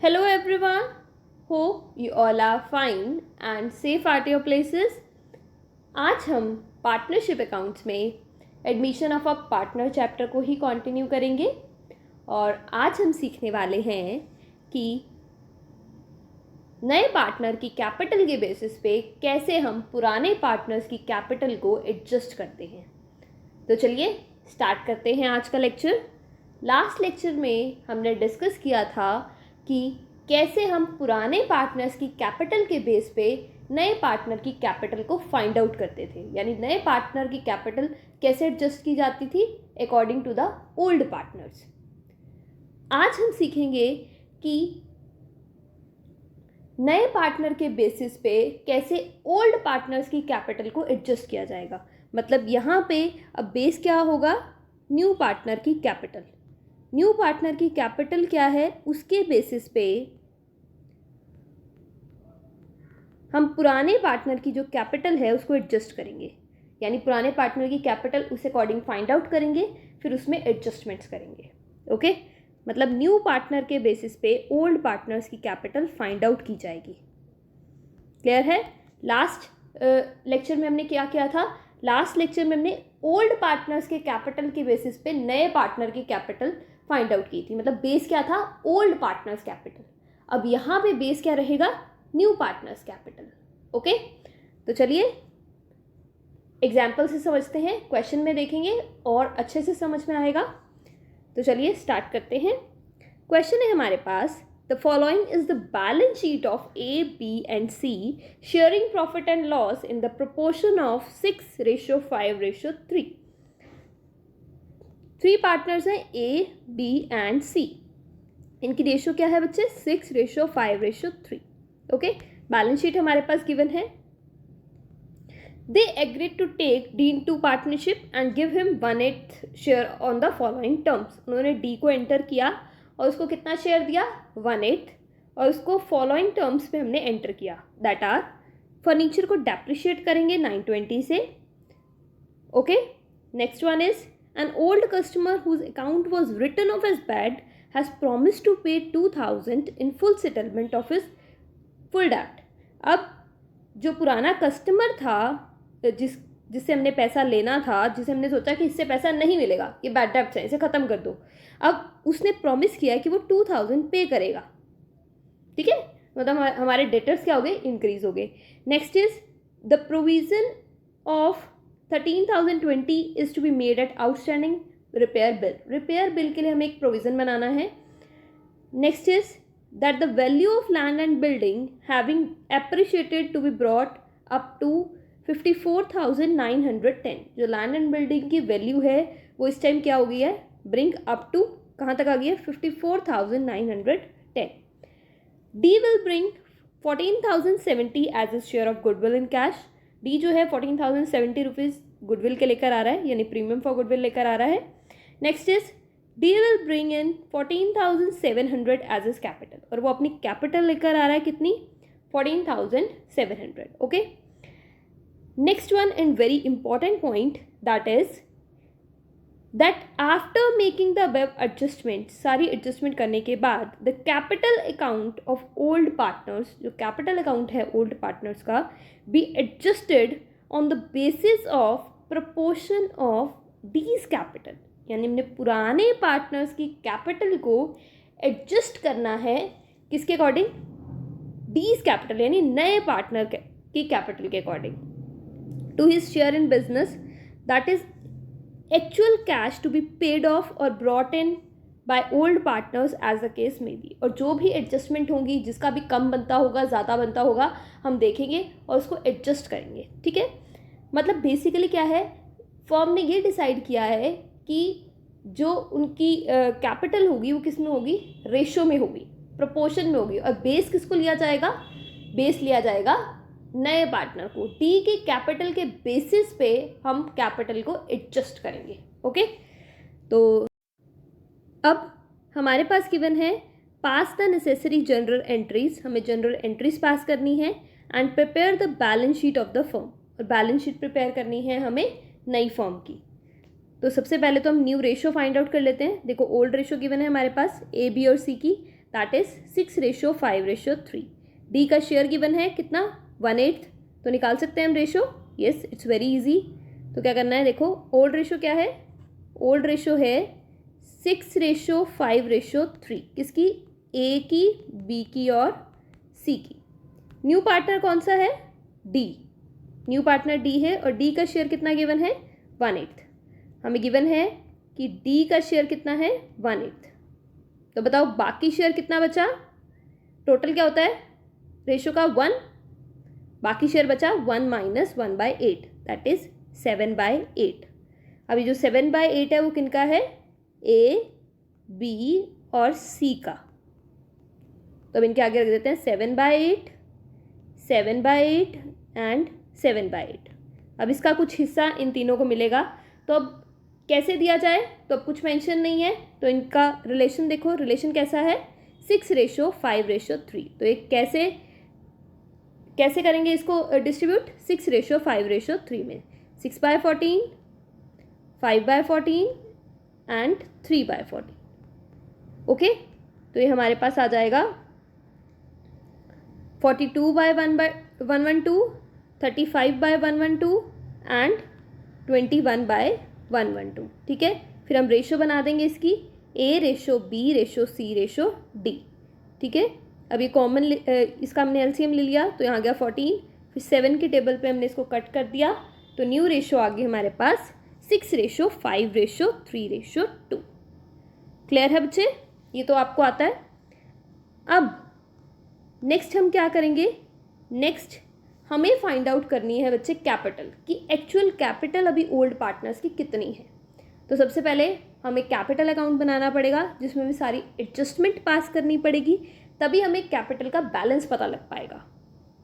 Hello everyone, hope you all are fine and safe at your places. आज हम partnership accounts में admission of a partner chapter को ही continue करेंगे और आज हम सीखने वाले हैं कि नए पार्टनर की कैपिटल के बेसिस पे कैसे हम पुराने पार्टनर्स की कैपिटल को एडजस्ट करते हैं। तो चलिए स्टार्ट करते हैं आज का लेक्चर। लास्ट लेक्चर में हमने डिस्कस किया था कि कैसे हम पुराने पार्टनर्स की कैपिटल के बेस पे नए पार्टनर की कैपिटल को फाइंड आउट करते थे, यानी नए पार्टनर की कैपिटल कैसे एडजस्ट की जाती थी according to the old partners. आज हम सीखेंगे कि नए पार्टनर के बेसिस पे कैसे ओल्ड पार्टनर्स की कैपिटल को एडजस्ट किया जाएगा। मतलब यहाँ पे अब बेस क्या होगा, न्यू पार्टनर की कैपिटल। न्यू पार्टनर की कैपिटल क्या है, उसके बेसिस पे हम पुराने पार्टनर की जो कैपिटल है उसको एडजस्ट करेंगे, यानी पुराने पार्टनर की कैपिटल उस अकॉर्डिंग फाइंड आउट करेंगे, फिर उसमें एडजस्टमेंट्स करेंगे। ओके, मतलब न्यू पार्टनर के बेसिस पे ओल्ड पार्टनर्स की कैपिटल फाइंड आउट की जाएगी। क्लियर है? लास्ट लेक्चर में हमने क्या किया था? लास्ट लेक्चर में हमने ओल्ड पार्टनर्स के कैपिटल के बेसिस पे नए पार्टनर की कैपिटल फाइंड आउट की थी। मतलब बेस क्या था? Old partners capital. अब यहाँ पे बेस क्या रहेगा? New partners capital. ओके, तो चलिए एग्जाम्पल से समझते हैं, क्वेश्चन में देखेंगे और अच्छे से समझ में आएगा। तो चलिए स्टार्ट करते हैं। क्वेश्चन है हमारे पास, the following is the balance sheet of A, B and C sharing profit and loss in the proportion of 6:5:3। 3 partners हैं ए, बी एंड सी। इनकी रेशियो क्या है बच्चे? 6:5:3। ओके, बैलेंस शीट हमारे पास गिवन है। They agreed to take D into partnership and give him 1/8 share on the following terms. उन्होंने D को एंटर किया और उसको कितना शेयर दिया? 1/8, और उसको फॉलोइंग टर्म्स पे हमने एंटर किया, दैट आर फर्नीचर को डेप्रिशिएट करेंगे 920 से। Okay, next one is an old customer whose account was written off as bad has promised to pay 2000 in full settlement of his full debt. अब जो पुराना customer था, जिससे हमने पैसा लेना था, जिसे हमने सोचा कि इससे पैसा नहीं मिलेगा, ये बैड डेब्ट्स है, इसे ख़त्म कर दो, अब उसने प्रॉमिस किया कि वो 2000 पे करेगा। ठीक है, मतलब हमारे डेटर्स क्या हो गए? इंक्रीज हो गए। Next is the provision of 13,020 is to be made at outstanding repair bill. Repair bill के लिए हमें एक प्रोविज़न बनाना है। Next is that the value of land and building having appreciated to be brought up to 54,910। जो land and building की value है वो इस टाइम क्या हो गई है? ब्रिंग अप टू कहाँ तक आ गई है? 54,910। D will bring 14,070 as his share of goodwill in cash. D जो है 14,070 रुपीज़ गुडविल के लेकर आ रहा है, यानी प्रीमियम फॉर गुडविल लेकर आ रहा है। Next is D will bring in 14,700 as his capital, और वो अपनी कैपिटल लेकर आ रहा है कितनी? 14,700। Okay, next one and very important point, that is that after making the web adjustment, सारी एडजस्टमेंट करने के बाद the capital account of old partners, जो कैपिटल अकाउंट है ओल्ड पार्टनर्स का, be adjusted on the basis of proportion of Ds capital. यानी हमने पुराने पार्टनर्स की कैपिटल को एडजस्ट करना है किसके अकॉर्डिंग? डीज कैपिटल, यानी नए पार्टनर की कैपिटल के according, to his share in business, that is actual cash to be paid off और brought in by old partners as the case में बी। और जो भी एडजस्टमेंट होंगी, जिसका भी कम बनता होगा, ज़्यादा बनता होगा, हम देखेंगे और उसको एडजस्ट करेंगे। ठीक है, मतलब बेसिकली क्या है, फर्म ने ये डिसाइड किया है कि जो उनकी कैपिटल होगी वो किस में होगी? रेशो में होगी, प्रोपोर्शन में होगी। और बेस किसको लिया जाएगा? बेस लिया जाएगा नए पार्टनर को। डी के कैपिटल के बेसिस पे हम कैपिटल को एडजस्ट करेंगे। ओके, तो अब हमारे पास गिवन है, पास द नेसेसरी जनरल एंट्रीज। हमें जनरल एंट्रीज पास करनी है and prepare the balance sheet of the firm. और बैलेंस शीट प्रिपेयर करनी है हमें नई फर्म की। तो सबसे पहले तो हम न्यू रेशो फाइंड आउट कर लेते हैं। देखो, ओल्ड रेशो गिवन है हमारे पास ए, बी और सी की, दैट इज 6:5:3। डी का शेयर गिवन है कितना 1/8, तो निकाल सकते हैं हम ratio. Yes, it's very easy. तो क्या करना है, देखो ओल्ड रेशो क्या है, ओल्ड रेशो है 6:5:3। किसकी, ए की, बी की और सी की। न्यू पार्टनर कौन सा है, डी। न्यू पार्टनर डी है और डी का शेयर कितना गिवन है 1/8। हमें गिवन है कि डी का शेयर कितना है 1/8। तो बताओ बाकी शेयर कितना बचा, टोटल क्या होता है रेशो का 1, बाकी शेयर बचा 1 - 1/8 दैट इज 7/8। अभी जो 7/8 है वो किनका है, ए, बी और सी का। तो अब इनके आगे रख देते हैं 7/8, 7/8 एंड 7/8। अब इसका कुछ हिस्सा इन तीनों को मिलेगा। तो अब कैसे दिया जाए, तो अब कुछ मेंशन नहीं है, तो इनका रिलेशन देखो, रिलेशन कैसा है 6:5:3। तो एक कैसे करेंगे इसको डिस्ट्रीब्यूट, 6:5:3 में 6/14, 5/14 एंड 3/14। ओके, तो ये हमारे पास आ जाएगा 42/112, 35/112 एंड 21/112। ठीक है, फिर हम रेशो बना देंगे इसकी, ए रेशो बी रेशो सी रेशो डी। ठीक है, अभी कॉमन इसका हमने एलसीएम ले लिया, तो यहाँ गया 14, फिर 7 के टेबल पे हमने इसको कट कर दिया, तो न्यू रेशो आ गई हमारे पास 6:5:3:2। क्लियर है बच्चे, ये तो आपको आता है। अब नेक्स्ट हम क्या करेंगे, नेक्स्ट हमें फाइंड आउट करनी है बच्चे कैपिटल, कि एक्चुअल कैपिटल अभी ओल्ड पार्टनर्स की कितनी है। तो सबसे पहले हमें कैपिटल अकाउंट बनाना पड़ेगा, जिसमें भी सारी एडजस्टमेंट पास करनी पड़ेगी, तभी हमें कैपिटल का बैलेंस पता लग पाएगा।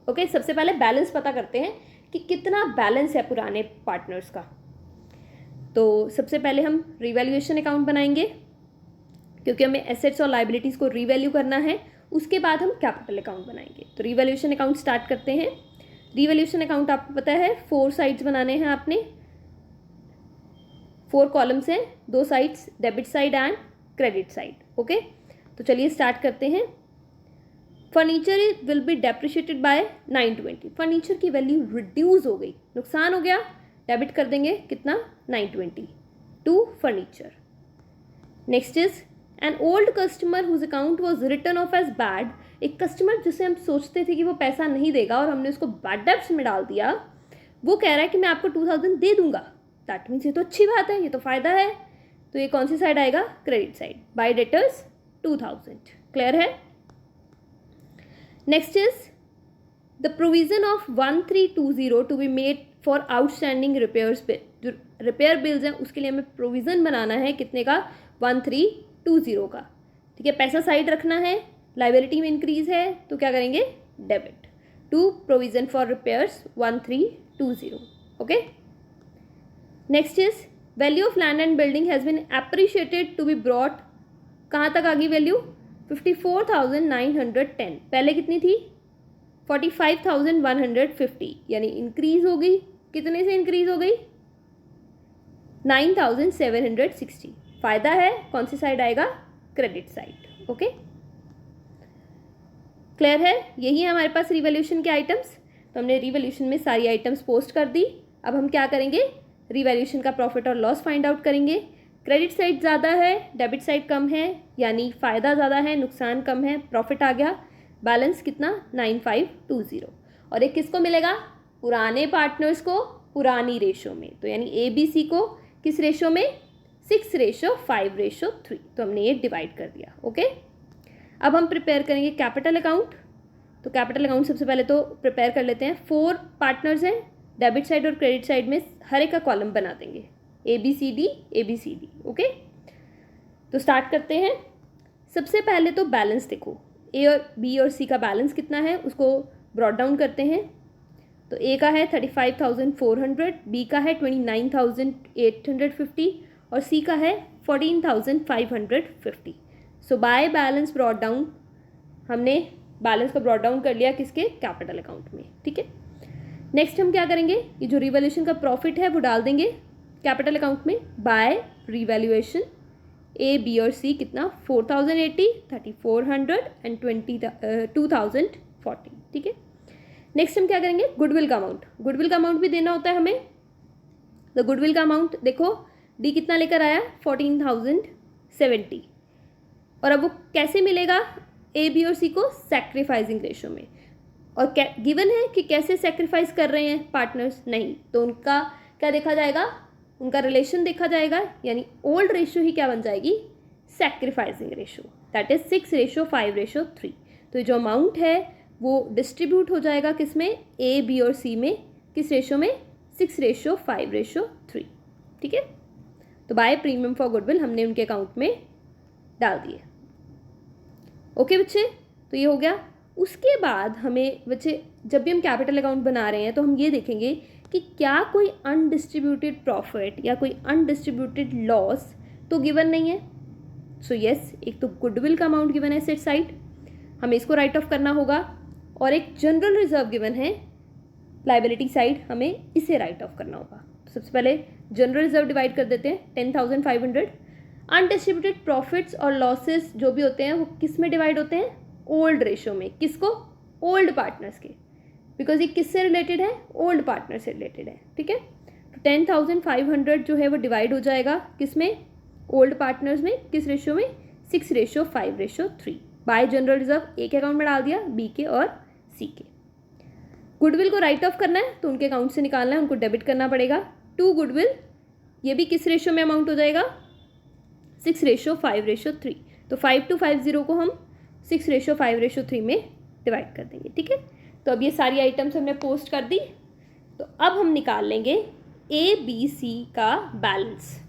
ओके, सबसे पहले बैलेंस पता करते हैं कि कितना बैलेंस है पुराने पार्टनर्स का। तो सबसे पहले हम रिवैल्यूएशन अकाउंट बनाएंगे, क्योंकि हमें एसेट्स और लाइबिलिटीज़ को रिवैल्यू करना है, उसके बाद हम कैपिटल अकाउंट बनाएंगे। तो रिवैल्यूएशन अकाउंट स्टार्ट करते हैं। रिवैल्यूएशन अकाउंट आपको पता है 4 साइड्स बनाने हैं आपने, 4 कॉलम्स हैं, 2 sides debit side and credit side. Okay, तो चलिए स्टार्ट करते हैं। Furniture will be depreciated by 920। Furniture की वैल्यू रिड्यूस हो गई, नुकसान हो गया, डेबिट कर देंगे कितना 920 to furniture. Next is an old customer whose account was return off as bad. एक कस्टमर जिसे हम सोचते थे कि वो पैसा नहीं देगा और हमने उसको बैड डेब्ट्स में डाल दिया, वो कह रहा है कि मैं आपको 2000 दे दूंगा। दैट मीन्स ये तो अच्छी बात है, ये तो फ़ायदा है। तो ये कौन सी साइड आएगा, credit side, by debtors 2000। Clear है। Next is the provision of 1320 to be made for outstanding repairs. जो रिपेयर बिल्स हैं उसके लिए हमें प्रोविज़न बनाना है, कितने का 1320 का। ठीक है, पैसा साइड रखना है, लाइबिलिटी में इंक्रीज है, तो क्या करेंगे debit to provision for repairs 1320। Okay, next is value of land and building has been appreciated to be brought. कहाँ तक आ गई वैल्यू 54,910, पहले कितनी थी 45,150, यानी इंक्रीज हो गई, कितने से इंक्रीज हो गई 9,760। फ़ायदा है, कौन सी साइड आएगा क्रेडिट साइड। ओके, क्लियर है। यही है हमारे पास रिवैल्यूएशन के आइटम्स। तो हमने रिवैल्यूएशन में सारी आइटम्स पोस्ट कर दी। अब हम क्या करेंगे, रिवैल्यूएशन का प्रॉफिट और लॉस फाइंड आउट करेंगे। क्रेडिट साइड ज़्यादा है, डेबिट साइड कम है, यानी फ़ायदा ज़्यादा है, नुकसान कम है, प्रॉफिट आ गया। बैलेंस कितना 9520। और एक किसको मिलेगा, पुराने पार्टनर्स को पुरानी रेशो में, तो यानी ABC को किस रेशो में 6:5:3। तो हमने ये डिवाइड कर दिया। ओके, अब हम प्रिपेयर करेंगे कैपिटल अकाउंट। तो कैपिटल अकाउंट सबसे पहले तो प्रिपेयर कर लेते हैं। 4 पार्टनर्स हैं, डेबिट साइड और क्रेडिट साइड में हर एक का कॉलम बना देंगे, ABCD ABCD। ओके, तो स्टार्ट करते हैं। सबसे पहले तो बैलेंस देखो, A और B और C का बैलेंस कितना है उसको ब्रॉट डाउन करते हैं। तो A का है 35,400, B का है 29,850 और C का है 14,550। सो बाय बैलेंस ब्रॉट डाउन, हमने बैलेंस को ब्रॉट डाउन कर लिया किसके, कैपिटल अकाउंट में। ठीक है, नेक्स्ट हम क्या करेंगे, ये जो रिवैल्यूएशन का प्रॉफिट है वो डाल देंगे कैपिटल अकाउंट में बाय रिवैल्यूएशन ए बी और सी कितना 4080, 3400 एंड 2040, ठीक है। नेक्स्ट हम क्या करेंगे, गुडविल का अमाउंट। गुडविल का अमाउंट भी देना होता है हमें। तो गुडविल का अमाउंट देखो, डी कितना लेकर आया 14,070, और अब वो कैसे मिलेगा ए बी और सी को, सैक्रिफाइसिंग रेशो में। और गिवन है कि कैसे सेक्रीफाइस कर रहे हैं पार्टनर्स, नहीं, तो उनका क्या देखा जाएगा, उनका रिलेशन देखा जाएगा, यानी ओल्ड रेशो ही क्या बन जाएगी, सेक्रीफाइसिंग रेशो, दैट इज 6:5:3। तो जो अमाउंट है वो डिस्ट्रीब्यूट हो जाएगा किस में, ए बी और सी में, किस रेशो में, 6:5:3, ठीक है। तो बाय प्रीमियम फॉर गुडविल हमने उनके अकाउंट में डाल दिए। ओके बच्चे, तो ये हो गया। उसके बाद हमें बच्चे जब भी हम कैपिटल अकाउंट बना रहे हैं तो हम ये देखेंगे कि क्या कोई अनडिस्ट्रीब्यूटेड प्रॉफिट या कोई अनडिस्ट्रीब्यूटेड लॉस तो गिवन नहीं है। सो यस, एक तो गुडविल का अमाउंट गिवन है सेट साइड, हमें इसको राइट ऑफ करना होगा, और एक जनरल रिजर्व गिवन है लाइबिलिटी साइड, हमें इसे राइट ऑफ करना होगा। तो सबसे पहले जनरल रिजर्व डिवाइड कर देते हैं 10,500। अनडिस्ट्रीब्यूटेड प्रॉफिट्स और लॉसेस जो भी होते हैं वो किस में डिवाइड होते हैं, ओल्ड रेशो में। किसको, ओल्ड पार्टनर्स के, बिकॉज ये किससे रिलेटेड है, ओल्ड पार्टनर से रिलेटेड है, ठीक है। तो 10,500 जो है वो डिवाइड हो जाएगा किस में, ओल्ड पार्टनर्स में, किस रेशो में, 6:5:3। बाय जनरल रिजर्व एक अकाउंट में डाल दिया, बी के और सी के। गुडविल को राइट ऑफ करना है तो उनके अकाउंट से निकालना है, उनको डेबिट करना पड़ेगा। टू गुडविल, ये भी किस रेशो में अमाउंट हो जाएगा, 6:5:3। तो 5250 को हम 6:5:3 में डिवाइड कर देंगे, ठीक है। तो अब ये सारी आइटम्स हमने पोस्ट कर दी। तो अब हम निकाल लेंगे ए बी सी का बैलेंस।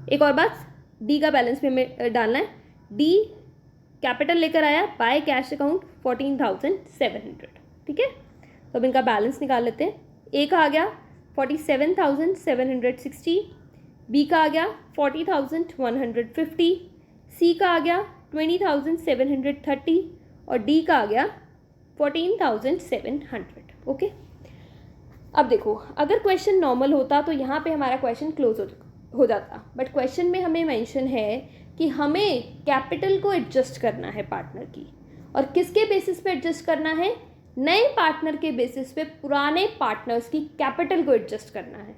एक और बात, डी का बैलेंस भी हमें डालना है। डी कैपिटल लेकर आया बाय कैश अकाउंट 14,700, ठीक है। तो अब इनका बैलेंस निकाल लेते हैं। ए का आ गया 47,760, बी का आ गया 40,150, सी का आ गया 20,730 और डी का आ गया 14,700। ओके, अब देखो, अगर क्वेश्चन नॉर्मल होता तो यहाँ पे हमारा क्वेश्चन क्लोज हो जाता, बट क्वेश्चन में हमें मेंशन है कि हमें कैपिटल को एडजस्ट करना है पार्टनर की, और किसके बेसिस पे एडजस्ट करना है, नए पार्टनर के बेसिस पे पुराने पार्टनर्स की कैपिटल को एडजस्ट करना है,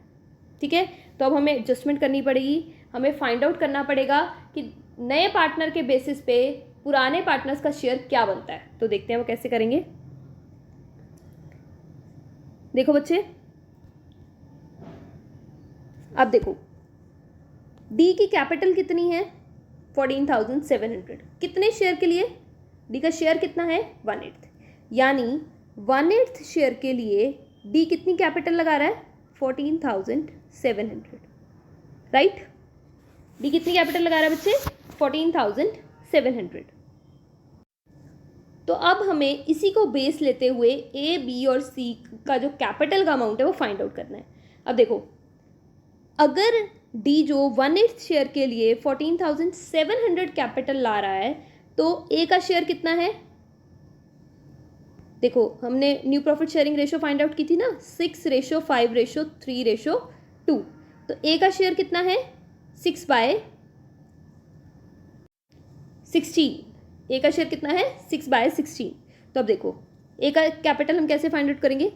ठीक है। तो अब हमें एडजस्टमेंट करनी पड़ेगी, हमें फाइंड आउट करना पड़ेगा कि नए पार्टनर के बेसिस पे पुराने पार्टनर्स का शेयर क्या बनता है। तो देखते हैं वो कैसे करेंगे। देखो बच्चे, अब देखो डी की कैपिटल कितनी है 14,700, कितने शेयर के लिए, डी का शेयर कितना है 1/8, यानी 1/8 शेयर के लिए डी कितनी कैपिटल लगा रहा है 14,700, राइट। डी कितनी कैपिटल लगा रहा है बच्चे 14,700। तो अब हमें इसी को बेस लेते हुए ए बी और सी का जो कैपिटल का अमाउंट है वो फाइंड आउट करना है। अब देखो, अगर डी जो 1/8 शेयर के लिए 14,700 कैपिटल ला रहा है तो ए का शेयर कितना है, देखो हमने new profit sharing ratio find out की थी ना, 6:5:3:2। तो ए का शेयर कितना है 6/16, ए का शेयर कितना है 6/16। तो अब देखो ए का कैपिटल हम कैसे फाइंड आउट करेंगे,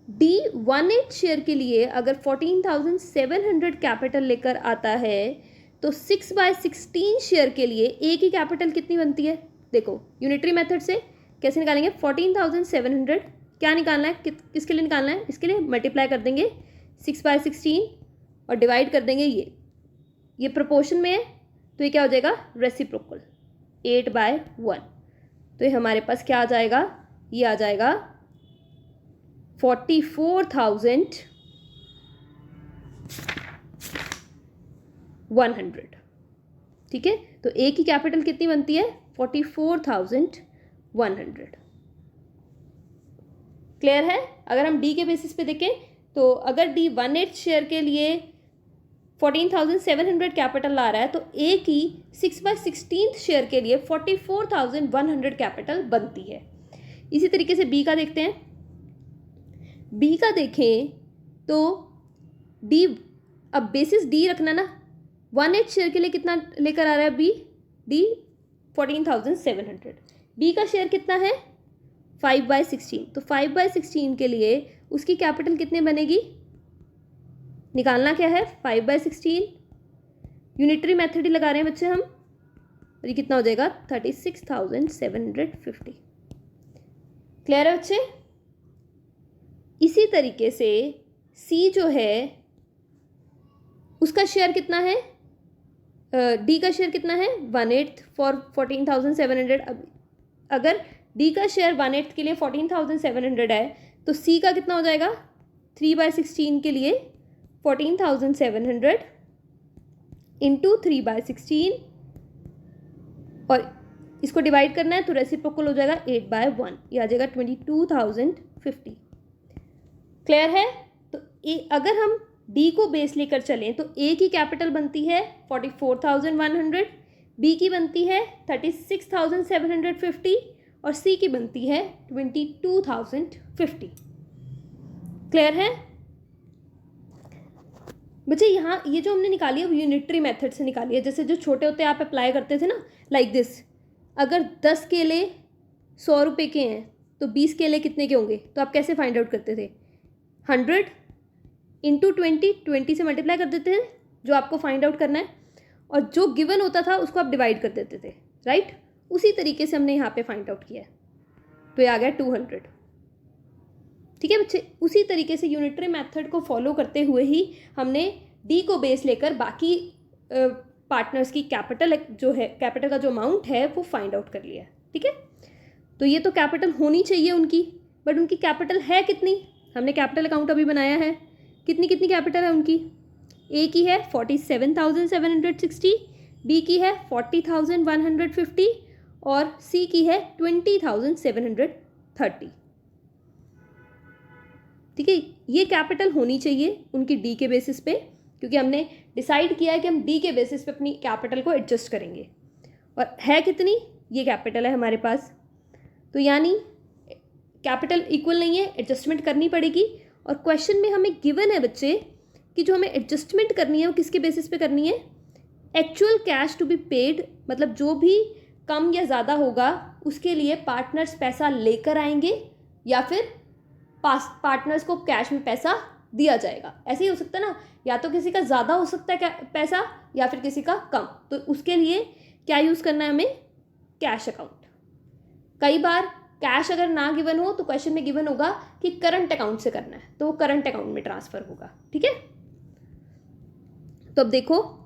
डी 1/8 शेयर के लिए अगर 14,700 कैपिटल लेकर आता है तो 6/16 शेयर के लिए ए की कैपिटल कितनी बनती है, देखो यूनिटरी मेथड से कैसे निकालेंगे, 14,700 क्या निकालना है, किसके लिए निकालना है, इसके लिए मल्टीप्लाई कर देंगे 6/16 और डिवाइड कर देंगे, ये प्रोपोर्शन में है तो ये क्या हो जाएगा रेसिप्रोकल 8/1। तो ये हमारे पास क्या आ जाएगा, ये आ जाएगा 44,100, ठीक है। तो ए की कैपिटल कितनी बनती है 44,100। क्लियर है। अगर हम डी के बेसिस पे देखें तो अगर डी 1/8 शेयर के लिए 14,700 कैपिटल ला रहा है तो ए की 6/16 शेयर के लिए 44,100 कैपिटल बनती है। इसी तरीके से बी का देखते हैं। बी का देखें तो डी, अब बेसिस डी रखना ना, 1/8 शेयर के लिए कितना लेकर आ रहा है बी? डी 14,700। बी का शेयर कितना है? 5/16। तो 5/16 के लिए उसकी कैपिटल कितने बनेगी? निकालना क्या है? 5/16। यूनिटरी मेथड ही लगा रहे हैं बच्चे हम, और ये कितना हो जाएगा? 36,750। क्लियर है बच्चे? इसी तरीके से सी जो है उसका शेयर कितना है? डी का शेयर कितना है? 1/8 फॉर 14,700। अब अगर डी का शेयर 1/8 के लिए 14,700 है तो सी का कितना हो जाएगा? 3/16 के लिए 14,700 इंटू 3/16, और इसको डिवाइड करना है तो रेसिप्रोकल हो जाएगा 8/1, ये आ जाएगा 22,050। क्लियर है? तो अगर हम डी को बेस लेकर चलें तो ए की कैपिटल बनती है 44,100, बी की बनती है 36,750 और सी की बनती है 22,050। क्लियर है बच्चे? यहाँ ये जो हमने निकाली है वो यूनिटरी मेथड से निकाली है। जैसे जो छोटे होते आप अप्लाई करते थे ना, लाइक दिस। अगर 10 केले 100 रुपये के हैं तो 20 केले कितने के होंगे? तो आप कैसे फाइंड आउट करते थे? 100 इंटू 20 से मल्टीप्लाई कर देते थे जो आपको फाइंड आउट करना है, और जो गिवन होता था उसको आप डिवाइड कर देते थे, राइट? उसी तरीके से हमने यहाँ पे फाइंड आउट किया है, तो ये आ गया 200। ठीक है बच्चे? उसी तरीके से यूनिटरी मेथड को फॉलो करते हुए ही हमने डी को बेस लेकर बाकी पार्टनर्स की कैपिटल जो है, कैपिटल का जो अमाउंट है वो फाइंड आउट कर लिया है। ठीक है? तो ये तो कैपिटल होनी चाहिए उनकी, बट उनकी कैपिटल है कितनी? हमने कैपिटल अकाउंट अभी बनाया है, कितनी कितनी कैपिटल है उनकी? ए की है 47,760, बी की है 40,150 और सी की है 20,730। ठीक है? ये कैपिटल होनी चाहिए उनकी डी के बेसिस पे, क्योंकि हमने डिसाइड किया है कि हम डी के बेसिस पे अपनी कैपिटल को एडजस्ट करेंगे। और है कितनी? ये कैपिटल है हमारे पास, तो यानी कैपिटल इक्वल नहीं है, एडजस्टमेंट करनी पड़ेगी। और क्वेश्चन में हमें गिवन है बच्चे कि जो हमें एडजस्टमेंट करनी है वो किसके बेसिस पे करनी है? Actual cash to be paid, मतलब जो भी कम या ज़्यादा होगा उसके लिए पार्टनर्स पैसा लेकर आएंगे या फिर पार्टनर्स को कैश में पैसा दिया जाएगा। ऐसे ही हो सकता है ना, या तो किसी का ज़्यादा हो सकता है पैसा या फिर किसी का कम, तो उसके लिए क्या यूज़ करना है हमें? Cash account. कई बार कैश अगर ना गिवन हो तो क्वेश्चन में गिवन होगा कि करंट अकाउंट से करना है, तो वो करंट अकाउंट में ट्रांसफर होगा। ठीक है? तो अब देखो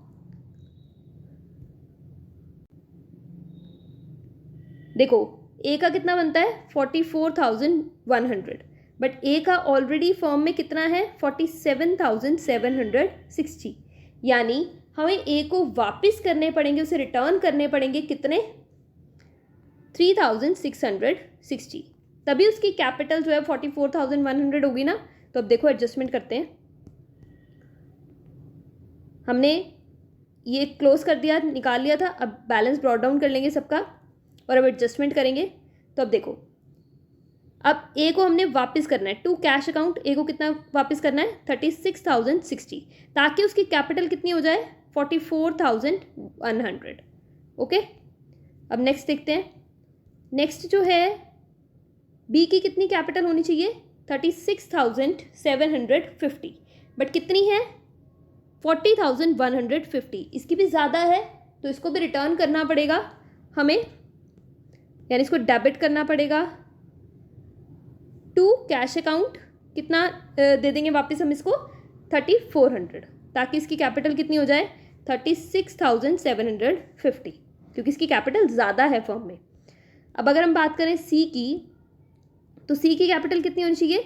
ए का कितना बनता है? 44,100, बट ए का ऑलरेडी फॉर्म में कितना है? 47,760। यानी हमें ए को वापस करने पड़ेंगे, उसे रिटर्न करने पड़ेंगे कितने? 3,660, तभी उसकी कैपिटल जो है 44,100 होगी ना। तो अब देखो एडजस्टमेंट करते हैं, हमने ये क्लोज कर दिया, निकाल लिया था, अब बैलेंस ब्रॉट डाउन कर लेंगे सबका और अब एडजस्टमेंट करेंगे। तो अब देखो, अब ए को हमने वापस करना है टू कैश अकाउंट। ए को कितना वापस करना है? 36,060, ताकि उसकी कैपिटल कितनी हो जाए? 44,100। ओके, अब नेक्स्ट देखते हैं। नेक्स्ट जो है बी की कितनी कैपिटल होनी चाहिए? 36,750, बट कितनी है? 40,150। इसकी भी ज़्यादा है तो इसको भी रिटर्न करना पड़ेगा हमें, यानी इसको डेबिट करना पड़ेगा टू कैश अकाउंट। कितना दे देंगे वापस हम इसको? 3,400, ताकि इसकी कैपिटल कितनी हो जाए? 36,750, क्योंकि इसकी कैपिटल ज़्यादा है फर्म में। अब अगर हम बात करें सी की, तो सी की कैपिटल कितनी होनी चाहिए?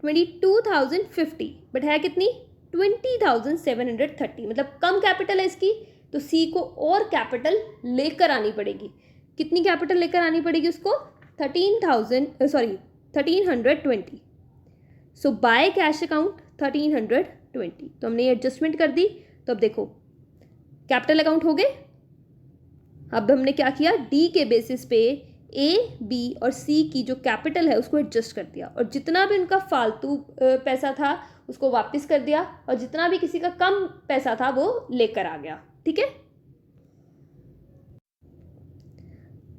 22,050, बट है कितनी? 20,730, मतलब कम कैपिटल है इसकी, तो सी को और कैपिटल लेकर आनी पड़ेगी। कितनी कैपिटल लेकर आनी पड़ेगी उसको? 1320। सो बाय कैश अकाउंट 1320। तो हमने ये एडजस्टमेंट कर दी। तो अब देखो कैपिटल अकाउंट हो गए। अब हमने क्या किया? डी के बेसिस पे ए, बी और सी की जो कैपिटल है उसको एडजस्ट कर दिया, और जितना भी उनका फालतू पैसा था उसको वापस कर दिया, और जितना भी किसी का कम पैसा था वो लेकर आ गया। ठीक है।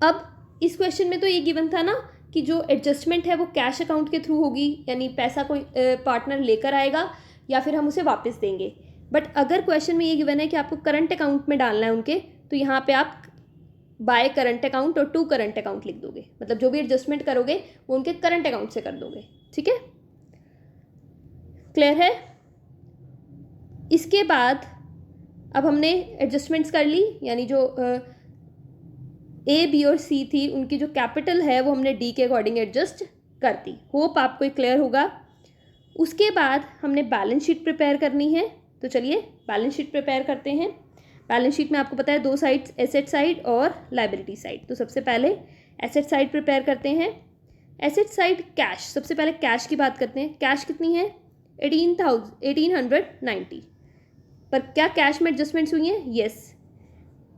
अब इस क्वेश्चन में तो ये गिवन था ना कि जो एडजस्टमेंट है वो कैश अकाउंट के थ्रू होगी, यानी पैसा कोई पार्टनर लेकर आएगा या फिर हम उसे वापस देंगे। बट अगर क्वेश्चन में ये गिवन है कि आपको करंट अकाउंट में डालना है उनके, तो यहाँ पे आप बाय करंट अकाउंट और टू करंट अकाउंट लिख दोगे, मतलब जो भी एडजस्टमेंट करोगे वो उनके करंट अकाउंट से कर दोगे, ठीक है। क्लियर है। इसके बाद अब हमने एडजस्टमेंट्स कर ली, यानी जो ए बी और सी थी उनकी जो कैपिटल है वो हमने डी के अकॉर्डिंग एडजस्ट कर दी। होप आपको ये क्लियर होगा। उसके बाद हमने बैलेंस शीट प्रिपेयर करनी है, तो चलिए बैलेंस शीट प्रिपेयर करते हैं। बैलेंस शीट में आपको पता है दो साइड्स, एसेट साइड और लाइबिलिटी साइड। तो सबसे पहले एसेट साइड प्रिपेयर करते हैं। एसेट साइड कैश, सबसे पहले कैश की बात करते हैं। कैश कितनी है? 1890। पर क्या कैश में एडजस्टमेंट्स हुई हैं? यस,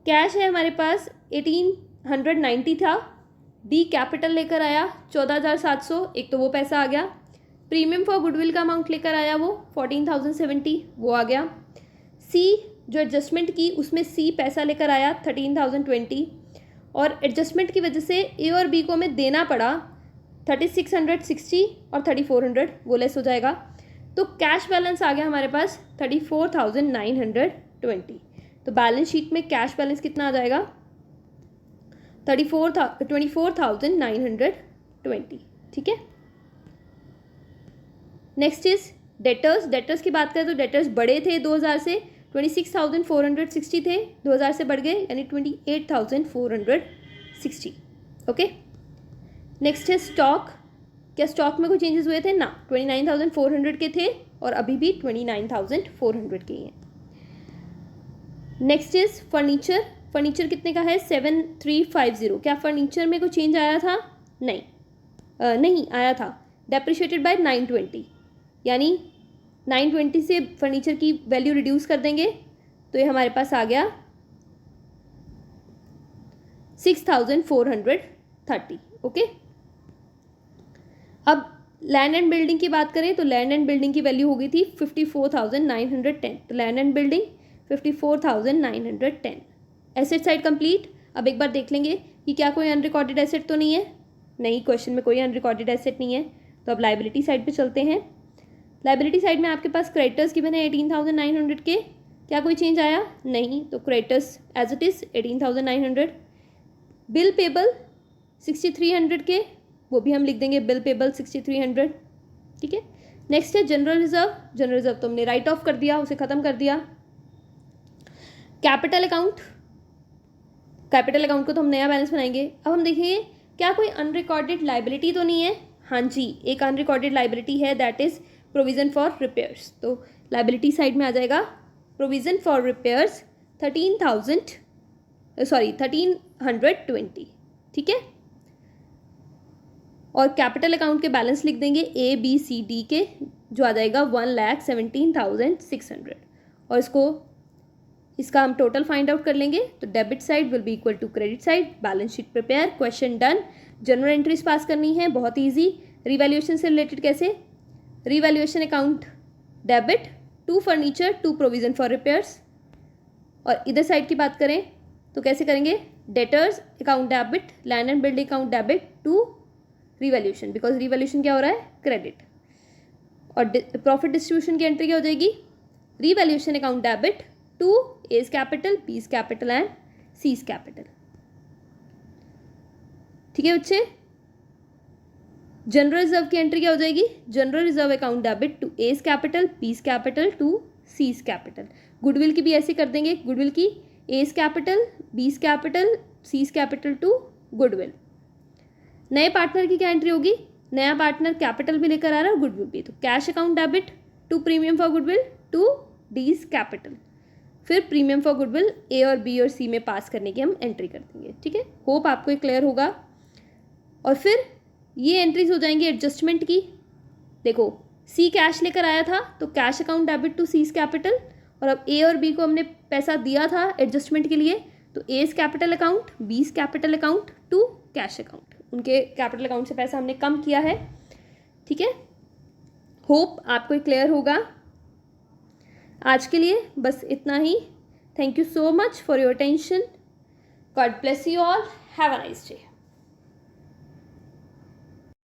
कैश है हमारे पास 1890 था। डी कैपिटल लेकर आया 14,700, एक तो वो पैसा आ गया। प्रीमियम फॉर गुडविल का अमाउंट लेकर आया वो 14,070, वो आ गया। सी जो एडजस्टमेंट की उसमें सी पैसा लेकर आया 13,020, और एडजस्टमेंट की वजह से ए और बी को हमें देना पड़ा 3,660 और 3,400, वो लेस हो जाएगा। तो कैश बैलेंस आ गया हमारे पास 34,920। तो बैलेंस शीट में कैश बैलेंस कितना आ जाएगा? 24,920, ठीक है। Next is debtors. डेटर्स की बात करें तो डेटर्स बड़े थे 2000 से, 26,460 थे, 2000 से बढ़ गए यानी 28,460, ओके। नेक्स्ट है स्टॉक। क्या स्टॉक में कोई चेंजेस हुए थे? ना, 29,400 के थे और अभी भी 29,400 के हैं। Next is furniture. फर्नीचर कितने का है? 7,350। क्या फर्नीचर में कोई चेंज आया था? नहीं, नहीं आया था। डेप्रिशिएटेड बाय 920, यानी 920 से फर्नीचर की वैल्यू रिड्यूस कर देंगे तो ये हमारे पास आ गया 6,430, ओके। अब लैंड एंड बिल्डिंग की बात करें तो लैंड एंड बिल्डिंग की वैल्यू हो गई थी 54,910। तो land and building 54,910। Asset side complete. अब एक बार देख लेंगे कि क्या कोई अनरिकॉर्डेड एसेट तो नहीं है। नहीं, क्वेश्चन में कोई अनरिकॉर्डेड एसेट नहीं है। तो अब लाइबिलिटी साइड पे चलते हैं। लाइबिलिटी साइड में आपके पास क्रेडिटर्स गिवन है 18,900 के। क्या कोई चेंज आया? नहीं, तो creditors as it is 18,900। Bill payable 6,300 के, वो भी हम लिख देंगे बिल पेबल 6,300, ठीक है। नेक्स्ट है जनरल रिजर्व। जनरल रिजर्व तो हमने राइट ऑफ कर दिया, उसे ख़त्म कर दिया। कैपिटल अकाउंट, कैपिटल अकाउंट को तो हम नया बैलेंस बनाएंगे। अब हम देखेंगे क्या कोई अनरिकॉर्डेड लाइबिलिटी तो नहीं है। हाँ जी, एक अनरिकॉर्डेड लाइबिलिटी है, that is provision for repairs. तो लाइबिलिटी साइड में आ जाएगा प्रोविज़न फॉर रिपेयर्स 1320, ठीक है। और कैपिटल अकाउंट के बैलेंस लिख देंगे ए बी सी डी के, जो आ जाएगा 1,17,600। और इसका हम टोटल फाइंड आउट कर लेंगे। तो debit side will be equal to credit side. Balance sheet prepare, question done. Journal entries pass करनी है, बहुत ईजी। रिवैल्यूएशन से रिलेटेड कैसे? Revaluation account debit to furniture to provision for repairs. और इधर साइड की बात करें तो कैसे करेंगे? Debtors account debit, land and building account debit to revaluation, because revaluation क्या हो रहा है? क्रेडिट। और प्रॉफिट डिस्ट्रीब्यूशन की एंट्री क्या हो जाएगी? Revaluation account debit to A's capital, B's capital and C's capital, ठीक है बच्चे। जनरल रिजर्व की एंट्री क्या हो जाएगी? General reserve account debit to A's capital, B's capital to C's capital. Goodwill की भी ऐसे कर देंगे, गुडविल की A's capital, B's capital, C's capital to goodwill. नए पार्टनर की क्या एंट्री होगी? नया पार्टनर कैपिटल भी लेकर आ रहा है और गुडविल भी। तो cash account debit to premium for goodwill to D's capital. फिर प्रीमियम फॉर गुडविल ए और बी और सी में पास करने की हम एंट्री कर देंगे, ठीक है। होप आपको क्लियर होगा। और फिर ये एंट्रीज हो जाएंगी एडजस्टमेंट की। देखो, सी कैश लेकर आया था तो cash account debit to C's capital, और अब ए और बी को हमने पैसा दिया था एडजस्टमेंट के लिए, तो A's capital account, B's capital account to cash account. उनके कैपिटल अकाउंट से पैसा हमने कम किया है, ठीक है। होप आपको क्लियर होगा। आज के लिए बस इतना ही। Thank you so much for your attention. God bless you all. Have a nice day.